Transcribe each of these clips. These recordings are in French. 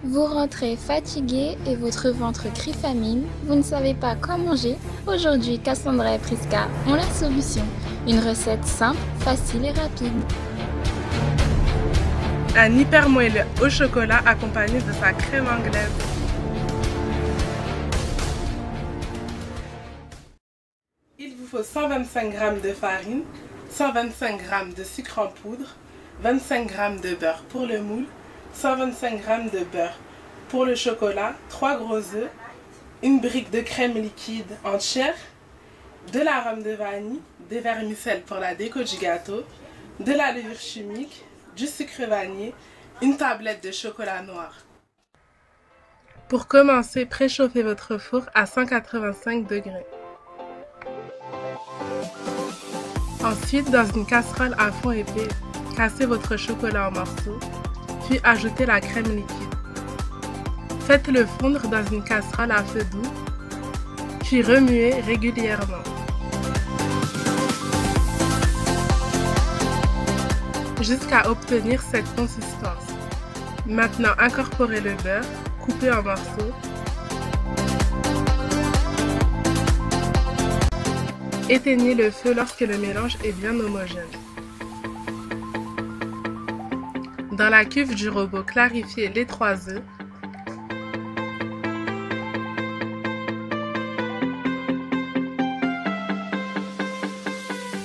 Vous rentrez fatigué et votre ventre crie famine, vous ne savez pas quoi manger. Aujourd'hui, Cassandra et Prisca ont la solution. Une recette simple, facile et rapide. Un hyper moelleux au chocolat accompagné de sa crème anglaise. Il vous faut 125 g de farine, 125 g de sucre en poudre, 25 g de beurre pour le moule, 125 g de beurre pour le chocolat, 3 gros œufs, une brique de crème liquide entière, de l'arôme de vanille, des vermicelles pour la déco du gâteau, de la levure chimique, du sucre vanillé, une tablette de chocolat noir. Pour commencer, préchauffez votre four à 185 degrés. Ensuite, dans une casserole à fond épais, cassez votre chocolat en morceaux, puis ajoutez la crème liquide. Faites-le fondre dans une casserole à feu doux, puis remuez régulièrement. Jusqu'à obtenir cette consistance. Maintenant, incorporez le beurre, coupé en morceaux. Éteignez le feu lorsque le mélange est bien homogène. Dans la cuve du robot, clarifiez les 3 œufs.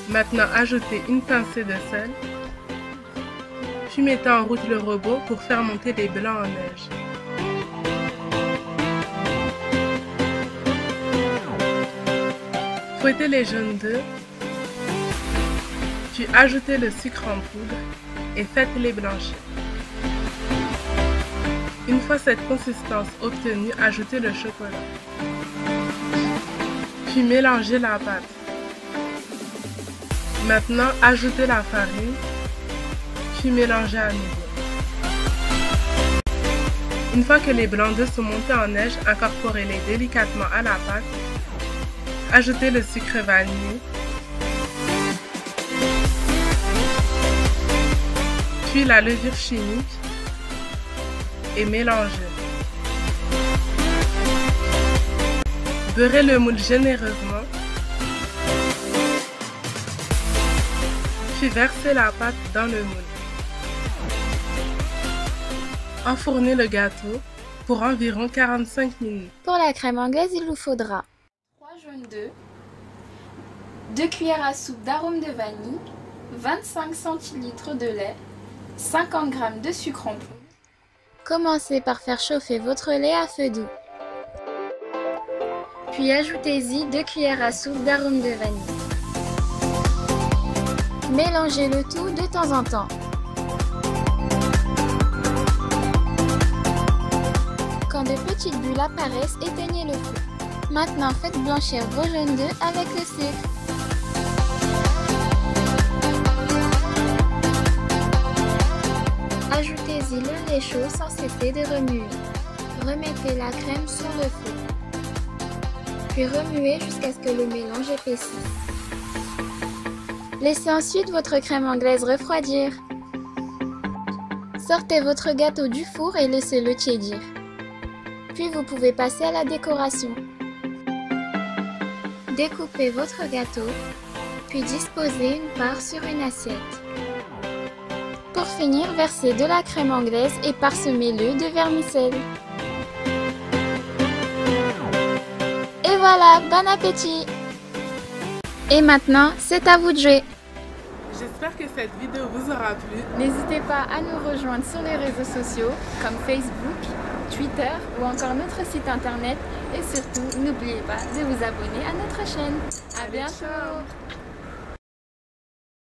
Maintenant, ajoutez une pincée de sel. Puis mettez en route le robot pour faire monter les blancs en neige. Fouettez les jaunes d'œufs, puis ajoutez le sucre en poudre et faites-les blanchir. Une fois cette consistance obtenue, ajoutez le chocolat. Puis mélangez la pâte. Maintenant, ajoutez la farine, puis mélangez à nouveau. Une fois que les blancs d'œufs sont montés en neige, incorporez-les délicatement à la pâte. Ajoutez le sucre vanillé, puis la levure chimique et mélangez. Beurrez le moule généreusement, puis versez la pâte dans le moule. Enfournez le gâteau pour environ 45 minutes. Pour la crème anglaise, il vous faudra 3 jaunes d'œufs, 2 cuillères à soupe d'arôme de vanille, 25 cl de lait, 50 g de sucre en poudre. Commencez par faire chauffer votre lait à feu doux. Puis ajoutez-y 2 cuillères à soupe d'arôme de vanille. Mélangez le tout de temps en temps. Quand de petites bulles apparaissent, éteignez le feu. Maintenant, faites blanchir vos jaunes d'œufs avec le sucre. Ajoutez-y le lait chaud sans cesser de remuer. Remettez la crème sur le feu. Puis remuez jusqu'à ce que le mélange épaississe. Laissez ensuite votre crème anglaise refroidir. Sortez votre gâteau du four et laissez-le tiédir. Puis vous pouvez passer à la décoration. Découpez votre gâteau, puis disposez une part sur une assiette. Pour finir, versez de la crème anglaise et parsemez-le de vermicelle. Et voilà, bon appétit! Et maintenant, c'est à vous de jouer! J'espère que cette vidéo vous aura plu. N'hésitez pas à nous rejoindre sur les réseaux sociaux comme Facebook, Twitter ou encore notre site internet. Et surtout, n'oubliez pas de vous abonner à notre chaîne. À bientôt!